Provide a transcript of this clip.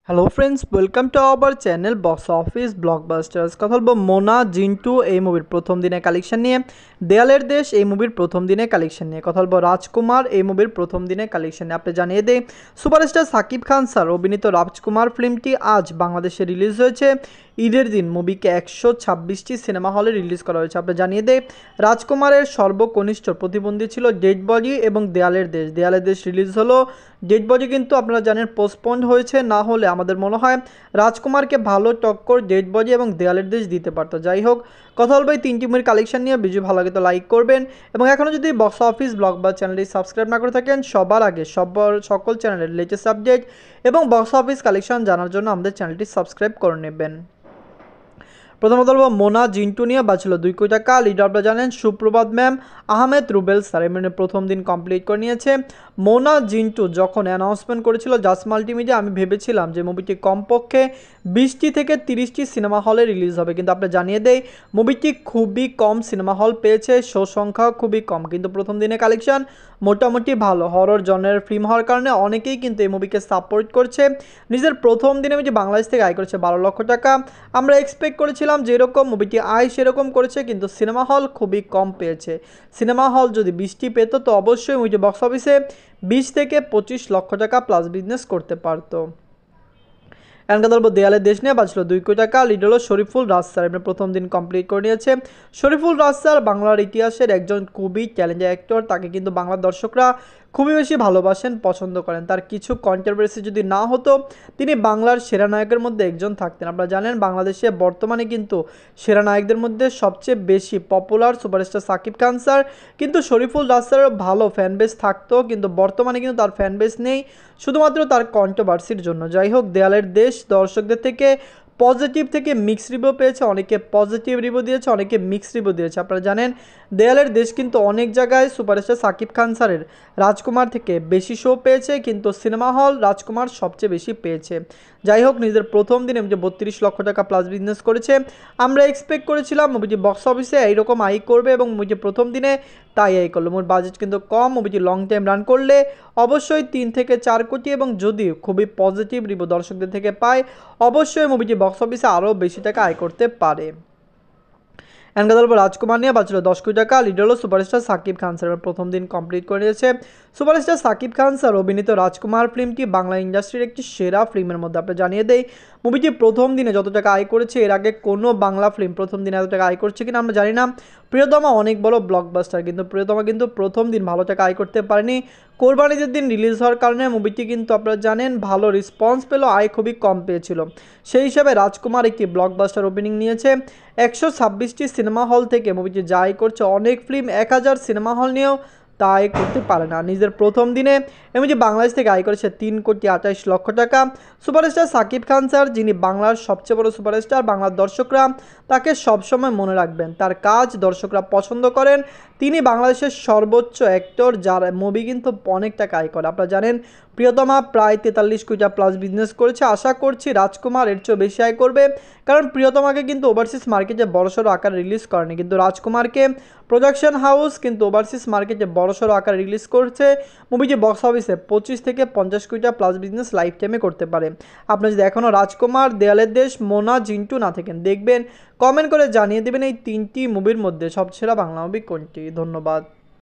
Hello friends, welcome to our channel box office blockbusters. কথা বলবো মোনা জিন্টু এই মুভির প্রথম দিনের কালেকশন নিয়ে, দেয়ালের দেশ এই মুভির প্রথম দিনের কালেকশন নিয়ে, কথা বলবো রাজকুমার এই মুভির প্রথম দিনের কালেকশন নিয়ে। আপনি জানিয়ে দেই, সুপারস্টার সাকিব খান স্যার অভিনীত রাজকুমার ফিল্মটি আজ বাংলাদেশে রিলিজ হয়েছে। ঈদের দিন মুভিকে 126টি সিনেমা হলে রিলিজ করা হয়েছে। আপনি জানিয়ে দেই, রাজকুমারের সর্বকনিষ্ঠ প্রতিবন্ধী ছিল ডেড বডি এবং দেয়ালের দেশ। দেয়ালের দেশ রিলিজ হলো, ডেড বডি কিন্তু আপনারা জানেন পোস্টপন্ড হয়েছে। না হলে আমাদের মনে হয় রাজকুমারকে ভালো টক্কর ডেড বডি এবং দেয়ালের দেশ দিতে পারতো। যাই হোক, কথা বলবো এই তিনটি মুভির কালেকশন নিয়ে। ভিডিও ভালো লাগে তো লাইক করবেন, এবং এখনও যদি বক্স অফিস ব্লগ বা চ্যানেলটি সাবস্ক্রাইব না করে থাকেন, সবার আগে সকল চ্যানেলের লেটেস্ট আপডেট এবং বক্স অফিস কালেকশন জানার জন্য আমাদের চ্যানেলটি সাবস্ক্রাইব করে নেবেন। প্রথমত বলবো মোনা জিন্টু নিয়ে বাঁচলো 2 কোটি টাকা। লিডার আপনারা জানেন সুপ্রভাত ম্যাম, আহমেদ রুবেল স্যার এমনি প্রথম দিন কমপ্লিট করে নিয়েছে। মোনা জিন্টু যখন অ্যানাউন্সমেন্ট করেছিল জাস্ট মাল্টিমিডিয়া, আমি ভেবেছিলাম যে মুভিটি কমপক্ষে 20টি থেকে 30টি সিনেমা হলে রিলিজ হবে, কিন্তু আপনি জানিয়ে দেই মুভিটি খুবই কম সিনেমা হল পেয়েছে, শো সংখ্যাও খুবই কম। কিন্তু প্রথম দিনে কালেকশন মোটামুটি ভালো। হরর জনের ফিল্ম হওয়ার কারণে অনেকেই কিন্তু এই মুভিকে সাপোর্ট করছে। নিজের প্রথম দিনে মুভি বাংলাদেশ থেকে আয় করেছে 12 লক্ষ টাকা। আমরা এক্সপেক্ট করেছিলাম যেরকম মুভিটি আয় সেরকম করেছে, কিন্তু সিনেমা হল খুবই কম পেয়েছে। সিনেমা হল যদি 20টি পেত তো অবশ্যই মুভিটি বক্স অফিসে 20 থেকে 25 লক্ষ টাকা প্লাস বিজনেস করতে পারতো। এখানকার বলবো দেয়ালের দেশ নিয়ে বাঁচলো 2 কোটি টাকা। লিড হলো শরীফুল রাজ স্যার, এমনি প্রথম দিন কমপ্লিট করে নিয়েছে। শরীফুল রাজ স্যার বাংলার ইতিহাসের একজন খুবই চ্যালেঞ্জিং অ্যাক্টর। তাকে কিন্তু বাংলার দর্শকরা খুবই বেশি ভালোবাসেন, পছন্দ করেন। তার কিছু কন্ট্রোভার্সি যদি না হতো, তিনি বাংলার সেরা নায়কের মধ্যে একজন থাকতেন। আপনারা জানেন বাংলাদেশে বর্তমানে কিন্তু সেরা নায়কদের মধ্যে সবচেয়ে বেশি popular superstar Shakib Khan sir, কিন্তু শরীফুল রাজ স্যারের ভালো ফ্যান বেস থাকতো, কিন্তু বর্তমানে কিন্তু তার ফ্যান বেস নেই, শুধুমাত্র তার কন্ট্রোভার্সির জন্য। যাই হোক, দেয়ালের দেশ দর্শকদের থেকে পজিটিভ থেকে মিক্স রিভিউ পেয়েছে, অনেকে পজিটিভ রিভিউ দিয়েছে, অনেকে মিক্স রিভিউ দিয়েছে। আপনারা জানেন দেয়ালের দেশ কিন্তু অনেক জায়গায় সুপারস্টার সাকিব খান স্যারের রাজকুমার থেকে বেশি শো পেয়েছে, কিন্তু সিনেমা হল রাজকুমার সবচেয়ে বেশি পেয়েছে। যাই হোক, নিজের প্রথম দিনে মুভিটি 32 লক্ষ টাকা প্লাস বিজনেস করেছে। আমরা এক্সপেক্ট করেছিলাম মুভিটি বক্স অফিসে এইরকম আয় করবে, এবং মুভিটি প্রথম দিনে তাই আয় করলো। মুভির বাজেট কিন্তু কম, মুভিটি লং টাইম রান করলে অবশ্যই 3 থেকে 4 কোটি, এবং যদি খুবই পজিটিভ রিভিউ দর্শকদের থেকে পায় অবশ্যই মুভিটি বক্স অফিসে আরও বেশি টাকা আয় করতে পারে। এনকাদার রাজকুমার নিয়ে বাঁচলো 10 কোটি টাকা। লিড হলো সুপারস্টার সাকিব খান স্যার, প্রথম দিন কমপ্লিট করে নিয়েছে। সুপারস্টার সাকিব খান স্যার অভিনীত রাজকুমার ফিল্মটি বাংলা ইন্ডাস্ট্রির একটি সেরা ফিল্মের মধ্যে। আপনি জানিয়ে দেই মুভিটি প্রথম দিনে যত টাকা আয় করেছে, এর আগে কোনো বাংলা ফিল্ম প্রথম দিনে এত টাকা আয় করছে কিনা আমরা জানি না। প্রিয়তমা অনেক বড় ব্লকবাস্টার, কিন্তু প্রিয়তমা কিন্তু প্রথম দিন ভালো টাকা আয় করতে পারেনি। কোরবানিদের দিন রিলিজ হওয়ার কারণে মুভিটি কিন্তু আপনারা জানেন ভালো রেসপন্স পেল, আয় খুবই কম পেয়েছিল। সেই হিসাবে রাজকুমার একটি ব্লকবাস্টার ওপেনিং নিয়েছে। 126টি সিনেমা হল থেকে মুভিটি যা আয় করছে, অনেক ফিল্ম 1000 সিনেমা হল নিয়েও তা আয় করতে পারে না। নিজের প্রথম দিনে এমনি বাংলাদেশ থেকে আয় করেছে 3 কোটি 28 লক্ষ টাকা। সুপারস্টার সাকিব খান স্যার, যিনি বাংলার সবচেয়ে বড় সুপারস্টার, বাংলার দর্শকরা তাকে সবসময় মনে রাখবেন। তার কাজ দর্শকরা পছন্দ করেন। তিনি বাংলাদেশের সর্বোচ্চ অ্যাক্টর, যার মুভি কিন্তু অনেক টাকা আয় করে। আপনারা জানেন প্রিয়তমা প্রায় 43 কোটি প্লাস বিজনেস করেছে। আশা করছি রাজকুমার এর চেয়েও বেশি আয় করবে, কারণ প্রিয়তমাকে কিন্তু ওভারসিজ মার্কেটে বড়সড় আকার রিলিজ করেনি, কিন্তু রাজকুমারকে প্রোডাকশন হাউস কিন্তু ওভারসিজ মার্কেটে বড়সড় আকার রিলিজ করছে। মুভিটি বক্স অফিসে 25 থেকে 50 কোটি প্লাস বিজনেস লাইফ টাইমে করতে পারে। আপনি যদি এখনও রাজকুমার, দেয়ালের দেশ, মোনা জিন্টু না থাকেন, দেখবেন কমেন্ট করে জানিয়ে দেবেন এই 3টি মুভির মধ্যে সবচেয়ে সেরা বাংলা মুভি কোনটি। ধন্যবাদ।